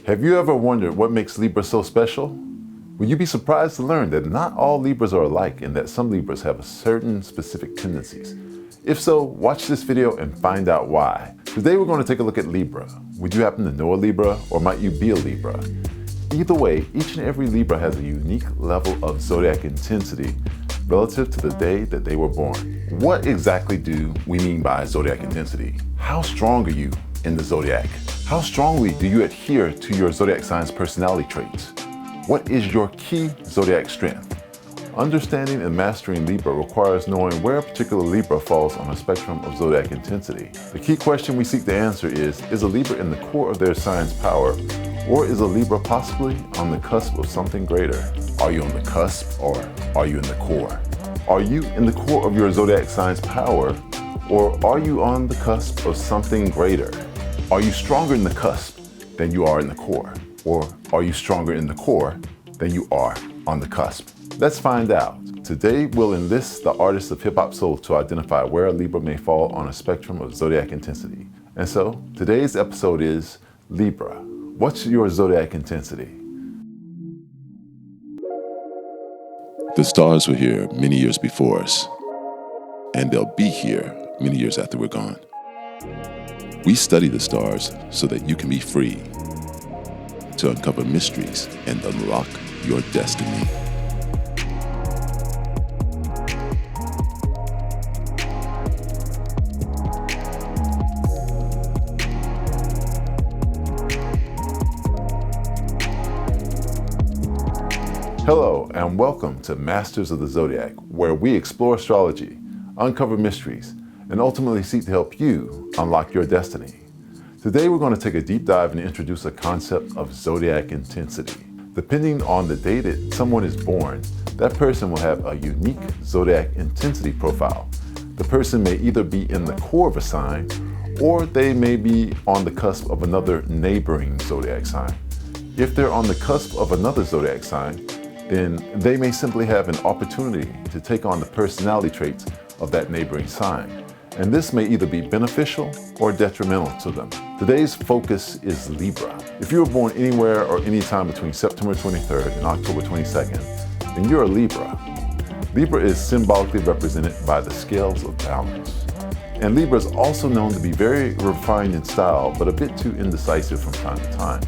Have you ever wondered what makes Libra so special? Will you be surprised to learn that not all Libras are alike and that some Libras have certain specific tendencies? If so, watch this video and find out why. Today we're going to take a look at Libra. Would you happen to know a Libra, or might you be a Libra? Either way, each and every Libra has a unique level of zodiac intensity relative to the day that they were born. What exactly do we mean by zodiac intensity? How strong are you in the zodiac? How strongly do you adhere to your zodiac sign's personality traits? What is your key zodiac strength? Understanding and mastering Libra requires knowing where a particular Libra falls on a spectrum of zodiac intensity. The key question we seek to answer is a Libra in the core of their sign's power, or is a Libra possibly on the cusp of something greater? Are you on the cusp, or are you in the core? Are you in the core of your zodiac sign's power, or are you on the cusp of something greater? Are you stronger in the cusp than you are in the core? Or are you stronger in the core than you are on the cusp? Let's find out. Today we'll enlist the artists of hip-hop soul to identify where a Libra may fall on a spectrum of zodiac intensity. And so, today's episode is Libra. What's your zodiac intensity? The stars were here many years before us, and they'll be here many years after we're gone. We study the stars so that you can be free to uncover mysteries and unlock your destiny. Hello, and welcome to Masters of the Zodiac, where we explore astrology, uncover mysteries, and ultimately seek to help you unlock your destiny. Today we're going to take a deep dive and introduce a concept of zodiac intensity. Depending on the day that someone is born, that person will have a unique zodiac intensity profile. The person may either be in the core of a sign, or they may be on the cusp of another neighboring zodiac sign. If they're on the cusp of another zodiac sign, then they may simply have an opportunity to take on the personality traits of that neighboring sign. And this may either be beneficial or detrimental to them. Today's focus is Libra. If you were born anywhere or anytime between September 23rd and October 22nd, then you're a Libra. Libra is symbolically represented by the scales of balance. And Libra is also known to be very refined in style, but a bit too indecisive from time to time.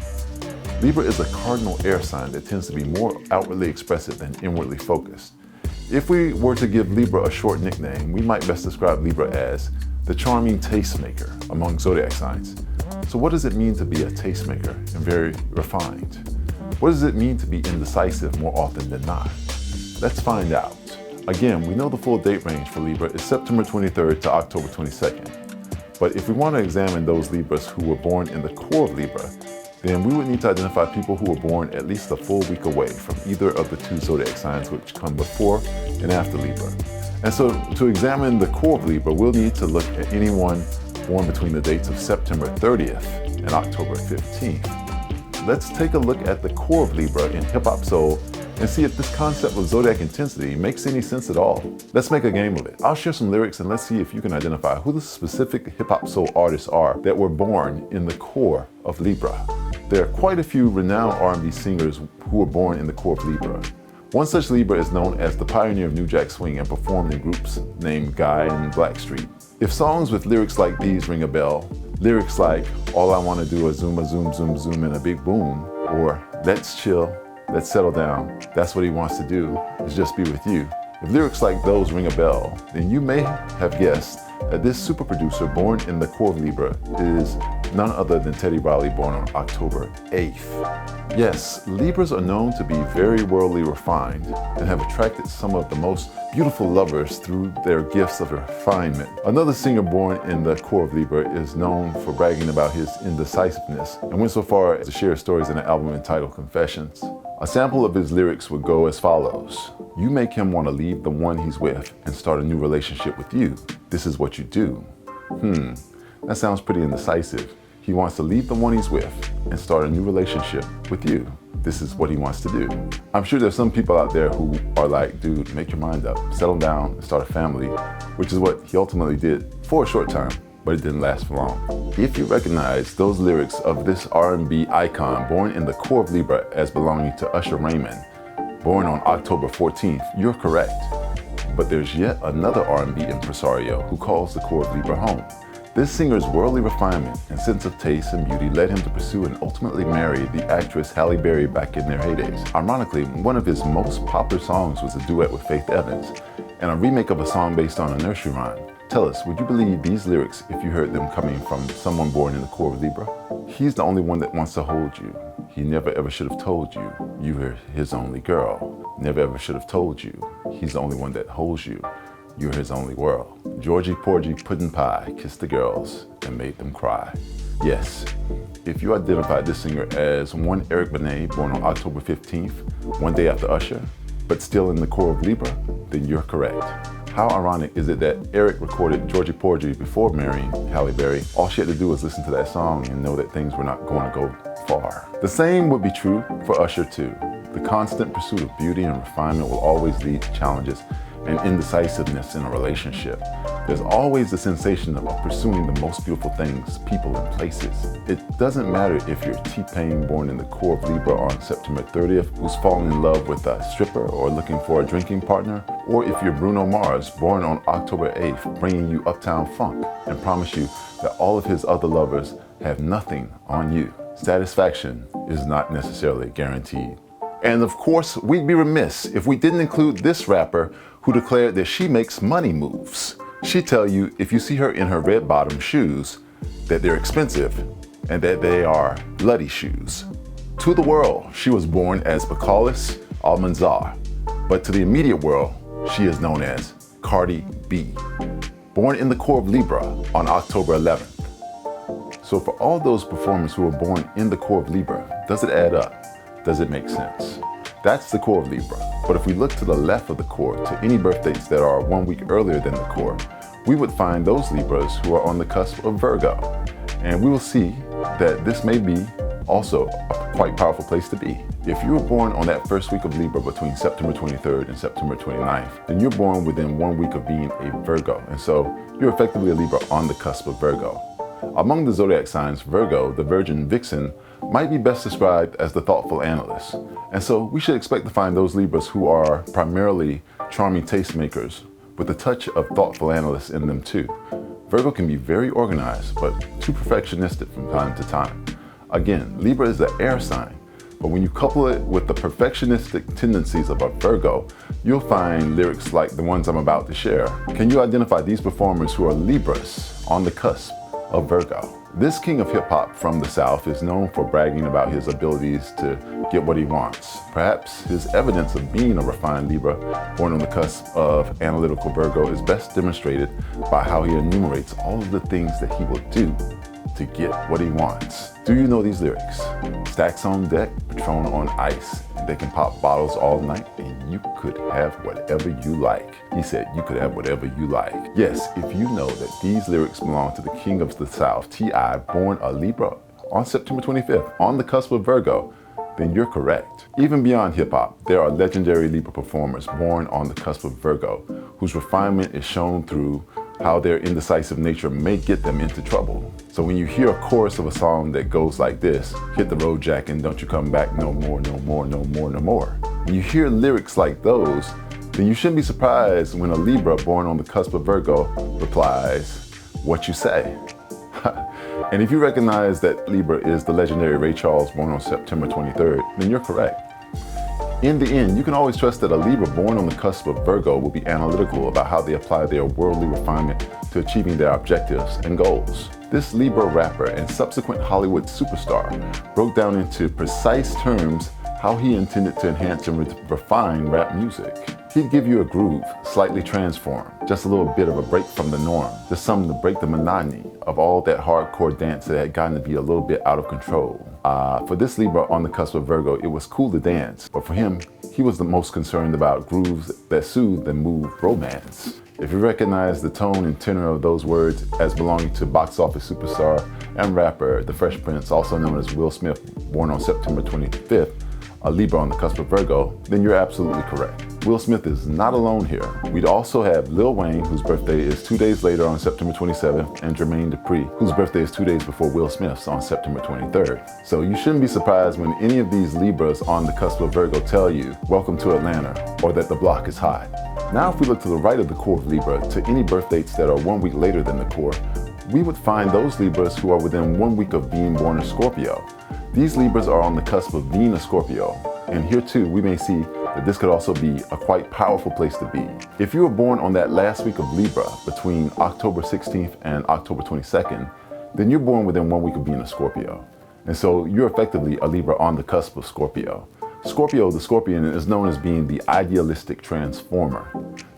Libra is a cardinal air sign that tends to be more outwardly expressive than inwardly focused. If we were to give Libra a short nickname, we might best describe Libra as the charming tastemaker among zodiac signs. So what does it mean to be a tastemaker and very refined? What does it mean to be indecisive more often than not? Let's find out. Again, we know the full date range for Libra is September 23rd to October 22nd. But if we want to examine those Libras who were born in the core of Libra, then we would need to identify people who were born at least a full week away from either of the two zodiac signs which come before and after Libra. And so to examine the core of Libra, we'll need to look at anyone born between the dates of September 30th and October 15th. Let's take a look at the core of Libra in Hip Hop Soul and see if this concept of zodiac intensity makes any sense at all. Let's make a game of it. I'll share some lyrics and let's see if you can identify who the specific hip hop soul artists are that were born in the core of Libra. There are quite a few renowned R&B singers who were born in the core of Libra. One such Libra is known as the pioneer of New Jack Swing and performed in groups named Guy and Blackstreet. If songs with lyrics like these ring a bell, lyrics like all I wanna do is zoom a zoom zoom zoom in a big boom, or let's chill, let's settle down, that's what he wants to do, is just be with you. If lyrics like those ring a bell, then you may have guessed that this super producer born in the core of Libra is none other than Teddy Riley, born on October 8th. Yes, Libras are known to be very worldly refined and have attracted some of the most beautiful lovers through their gifts of refinement. Another singer born in the core of Libra is known for bragging about his indecisiveness and went so far as to share stories in an album entitled Confessions. A sample of his lyrics would go as follows. You make him want to leave the one he's with and start a new relationship with you. This is what you do. That sounds pretty indecisive. He wants to leave the one he's with and start a new relationship with you. This is what he wants to do. I'm sure there's some people out there who are like, dude, make your mind up, settle down and start a family, which is what he ultimately did for a short time. but it didn't last for long. If you recognize those lyrics of this R&B icon born in the core of Libra as belonging to Usher Raymond, born on October 14th, you're correct. But there's yet another R&B impresario who calls the core of Libra home. This singer's worldly refinement and sense of taste and beauty led him to pursue and ultimately marry the actress Halle Berry back in their heydays. Ironically, one of his most popular songs was a duet with Faith Evans, and a remake of a song based on a nursery rhyme. Tell us, would you believe these lyrics if you heard them coming from someone born in the core of Libra? He's the only one that wants to hold you. He never ever should have told you you were his only girl. Never ever should have told you he's the only one that holds you. You're his only world. Georgie Porgy Puddin' Pie kissed the girls and made them cry. Yes, if you identify this singer as one Eric Benet, born on October 15th, one day after Usher, but still in the core of Libra, then you're correct. How ironic is it that Eric recorded Georgie Porgy before marrying Halle Berry? All she had to do was listen to that song and know that things were not going to go far. The same would be true for Usher too. The constant pursuit of beauty and refinement will always lead to challenges and indecisiveness in a relationship. There's always the sensation of pursuing the most beautiful things, people, and places. It doesn't matter if you're T-Pain born in the core of Libra on September 30th, who's fallen in love with a stripper or looking for a drinking partner, or if you're Bruno Mars born on October 8th, bringing you Uptown Funk and promise you that all of his other lovers have nothing on you. Satisfaction is not necessarily guaranteed. And of course, we'd be remiss if we didn't include this rapper who declared that she makes money moves. She'd tell you if you see her in her red bottom shoes that they're expensive and that they are bloody shoes. To the world, she was born as Bacallus Almanzar, but to the immediate world, she is known as Cardi B, born in the core of Libra on October 11th. So for all those performers who were born in the core of Libra, does it add up? Does it make sense? That's the core of Libra. But if we look to the left of the core, to any birthdates that are 1 week earlier than the core, we would find those Libras who are on the cusp of Virgo. And we will see that this may be also a quite powerful place to be. If you were born on that first week of Libra between September 23rd and September 29th, then you're born within 1 week of being a Virgo. And so you're effectively a Libra on the cusp of Virgo. Among the zodiac signs, Virgo, the virgin vixen, might be best described as the thoughtful analyst. And so we should expect to find those Libras who are primarily charming tastemakers with a touch of thoughtful analysts in them too. Virgo can be very organized, but too perfectionistic from time to time. Again, Libra is the air sign, but when you couple it with the perfectionistic tendencies of a Virgo, you'll find lyrics like the ones I'm about to share. Can you identify these performers who are Libras on the cusp of Virgo? This king of hip hop from the South is known for bragging about his abilities to get what he wants. Perhaps his evidence of being a refined Libra born on the cusp of analytical Virgo is best demonstrated by how he enumerates all of the things that he will do to get what he wants. Do you know these lyrics? Stacks on deck, Patron on ice, and they can pop bottles all night, and you could have whatever you like. He said you could have whatever you like. Yes, if you know that these lyrics belong to the king of the South, T.I., born a Libra on September 25th, on the cusp of Virgo, then you're correct. Even beyond hip hop, there are legendary Libra performers born on the cusp of Virgo, whose refinement is shown through how their indecisive nature may get them into trouble. So when you hear a chorus of a song that goes like this, hit the road, Jack, and don't you come back no more, no more, no more, no more. When you hear lyrics like those, then you shouldn't be surprised when a Libra born on the cusp of Virgo replies, "What you say?" And if you recognize that Libra is the legendary Ray Charles born on September 23rd, then you're correct. In the end, you can always trust that a Libra born on the cusp of Virgo will be analytical about how they apply their worldly refinement to achieving their objectives and goals. This Libra rapper and subsequent Hollywood superstar broke down into precise terms how he intended to enhance and refine rap music. He'd give you a groove, slightly transformed, just a little bit of a break from the norm, just something to break the monotony of all that hardcore dance that had gotten to be a little bit out of control. For this Libra on the cusp of Virgo, it was cool to dance, but for him, he was the most concerned about grooves that soothed and moved romance. If you recognize the tone and tenor of those words as belonging to box office superstar and rapper, the Fresh Prince, also known as Will Smith, born on September 25th, a Libra on the cusp of Virgo, then you're absolutely correct. Will Smith is not alone here. We'd also have Lil Wayne, whose birthday is 2 days later on September 27th, and Jermaine Dupri, whose birthday is 2 days before Will Smith's on September 23rd. So you shouldn't be surprised when any of these Libras on the cusp of Virgo tell you, welcome to Atlanta, or that the block is hot. Now if we look to the right of the core of Libra to any birth dates that are 1 week later than the core, we would find those Libras who are within 1 week of being born a Scorpio. These Libras are on the cusp of being a Scorpio, and here too we may see that this could also be a quite powerful place to be. If you were born on that last week of Libra between October 16th and October 22nd, then you're born within 1 week of being a Scorpio. And so you're effectively a Libra on the cusp of Scorpio. Scorpio, the Scorpion, is known as being the idealistic transformer.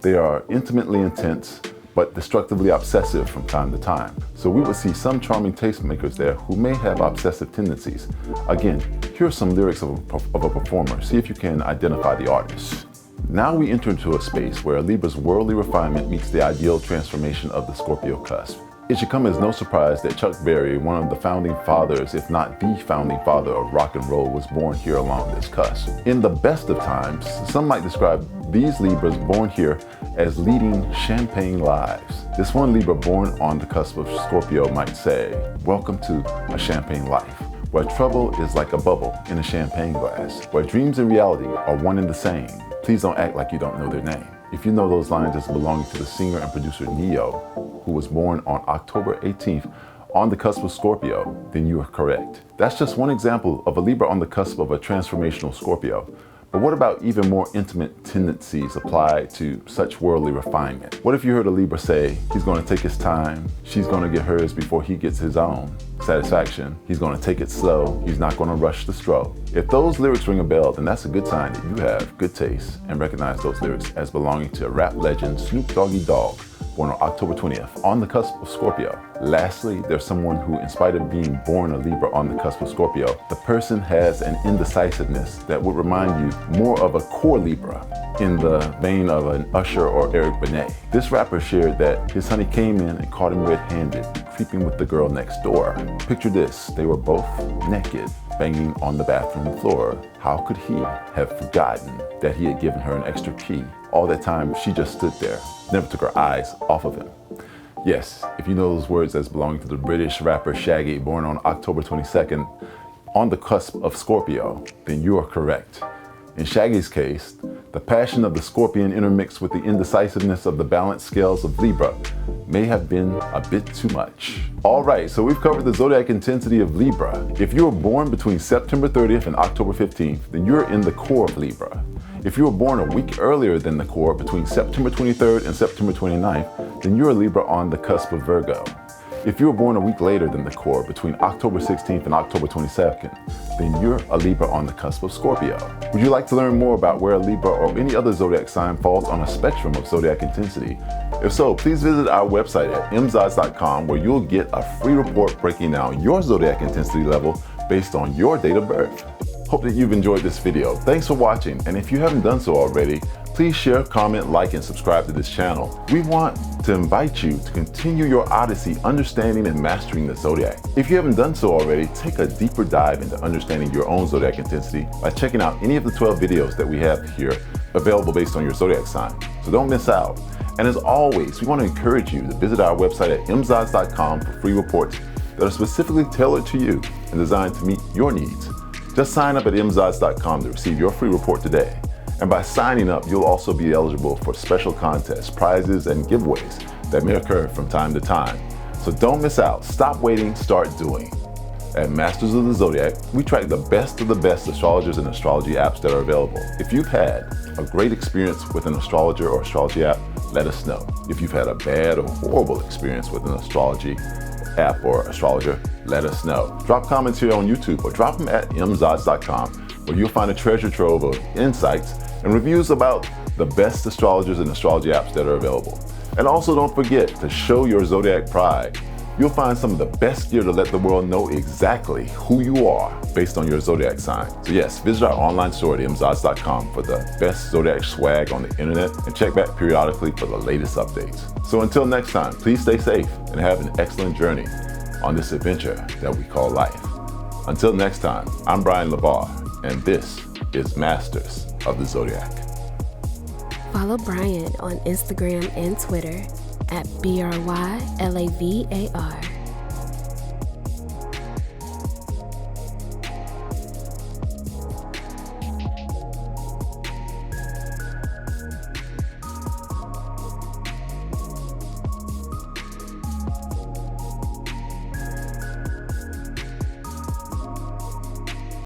They are intimately intense, but destructively obsessive from time to time. So we would see some charming tastemakers there who may have obsessive tendencies. Again, here are some lyrics of a performer. See if you can identify the artist. Now we enter into a space where a Libra's worldly refinement meets the ideal transformation of the Scorpio cusp. It should come as no surprise that Chuck Berry, one of the founding fathers, if not the founding father of rock and roll, was born here along this cusp. In the best of times, some might describe these Libras born here as leading champagne lives. This one Libra born on the cusp of Scorpio might say, welcome to a champagne life, where trouble is like a bubble in a champagne glass, where dreams and reality are one and the same. Please don't act like you don't know their name. If you know those lines as belonging to the singer and producer Neo, who was born on October 18th on the cusp of Scorpio, then you are correct. That's just one example of a Libra on the cusp of a transformational Scorpio. But what about even more intimate tendencies applied to such worldly refinement? What if you heard a Libra say, he's going to take his time, she's going to get hers before he gets his own satisfaction, he's going to take it slow, he's not going to rush the stroll. If those lyrics ring a bell, then that's a good sign that you have good taste and recognize those lyrics as belonging to rap legend Snoop Doggy Dogg, born on October 20th, on the cusp of Scorpio. Lastly, there's someone who, in spite of being born a Libra on the cusp of Scorpio, the person has an indecisiveness that would remind you more of a core Libra, in the vein of an Usher or Eric Benet. This rapper shared that his honey came in and caught him red-handed, creeping with the girl next door. Picture this, they were both naked, banging on the bathroom floor. How could he have forgotten that he had given her an extra key? All that time, she just stood there, never took her eyes off of him. Yes, if you know those words as belonging to the British rapper Shaggy, born on October 22nd, on the cusp of Scorpio, then you are correct. In Shaggy's case, the passion of the Scorpion intermixed with the indecisiveness of the balanced scales of Libra may have been a bit too much. All right, so we've covered the zodiac intensity of Libra. If you were born between September 30th and October 15th, then you're in the core of Libra. If you were born a week earlier than the core, between September 23rd and September 29th, then you're a Libra on the cusp of Virgo. If you were born a week later than the core, between October 16th and October 22nd, then you're a Libra on the cusp of Scorpio. Would you like to learn more about where a Libra or any other zodiac sign falls on a spectrum of zodiac intensity? If so, please visit our website at mzods.com, where you'll get a free report breaking down your zodiac intensity level based on your date of birth. Hope that you've enjoyed this video. Thanks for watching, and if you haven't done so already, please share, comment, like, and subscribe to this channel. We want to invite you to continue your odyssey understanding and mastering the zodiac. If you haven't done so already, take a deeper dive into understanding your own zodiac intensity by checking out any of the 12 videos that we have here available based on your zodiac sign. So don't miss out. And as always, we want to encourage you to visit our website at mzods.com for free reports that are specifically tailored to you and designed to meet your needs. Just sign up at mzods.com to receive your free report today. And by signing up, you'll also be eligible for special contests, prizes, and giveaways that may occur from time to time. So don't miss out. Stop waiting, start doing. At Masters of the Zodiac, we track the best of the best astrologers and astrology apps that are available. If you've had a great experience with an astrologer or astrology app, let us know. If you've had a bad or horrible experience with an astrology app or astrologer, let us know. Drop comments here on YouTube or drop them at mzods.com, where you'll find a treasure trove of insights and reviews about the best astrologers and astrology apps that are available. And also don't forget to show your zodiac pride. You'll find some of the best gear to let the world know exactly who you are based on your zodiac sign. So yes, visit our online store at mzods.com for the best zodiac swag on the internet and check back periodically for the latest updates. So until next time, please stay safe and have an excellent journey on this adventure that we call life. Until next time, I'm Brian LeVar, and this is Masters of the Zodiac. Follow Brian on Instagram and Twitter at BRYLAVAR.